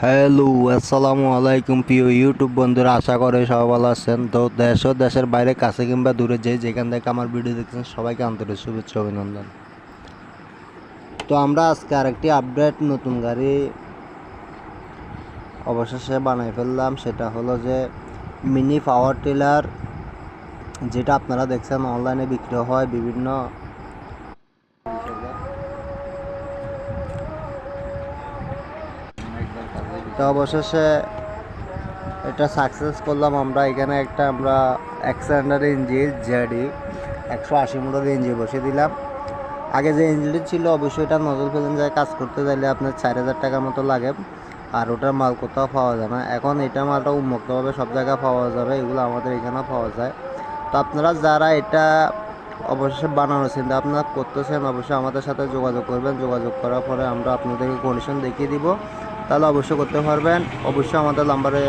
Hello, আসসালামু আলাইকুম প্রিয় ইউটিউব বন্ধুরা, আশা করে সবাই ভালো আছেন। তো দেশ ও দেশের বাইরে, কাছে কিংবা দূরে যেখান থেকে আমার ভিডিও দেখছেন সবাইকে আন্তরিক শুভেচ্ছা অভিনন্দন। তো আমরা আজকে আরেকটি আপডেট নতুন গাড়ি অবশেষে বানাই ফেললাম। সেটা হলো যে মিনি পাওয়ার টিলার, যেটা আপনারা দেখছেন অনলাইনে বিক্রি হয় বিভিন্ন। তো অবশেষে এটা সাকসেস করলাম আমরা। এখানে আমরা এক্সেন্ডার ইঞ্জিন জেডি 180 মোটর ইঞ্জিন বসিয়ে দিলাম। আগে যে ইঞ্জিনটি ছিল অবশ্যই এটা নজল ফিলিং যায় কাজ করতে চাইলে আপনার 4000 টাকার মতো লাগে, আর ওটার মাল কোথাও পাওয়া যায় না। এখন এটা মালটা উন্মুক্তভাবে সব জায়গায় পাওয়া যাবে, এগুলো আমাদের এখানেও পাওয়া যায়। তো আপনারা যারা এটা অবশ্যই বানানোর চিন্তা আপনারা করতেছেন, অবশ্যই আমাদের সাথে যোগাযোগ করবেন। যোগাযোগ করার পরে আমরা আপনাদেরকে কন্ডিশন দেখিয়ে দিব, তাহলে অবশ্যই করতে পারবেন। অবশ্যই আমাদের নাম্বারে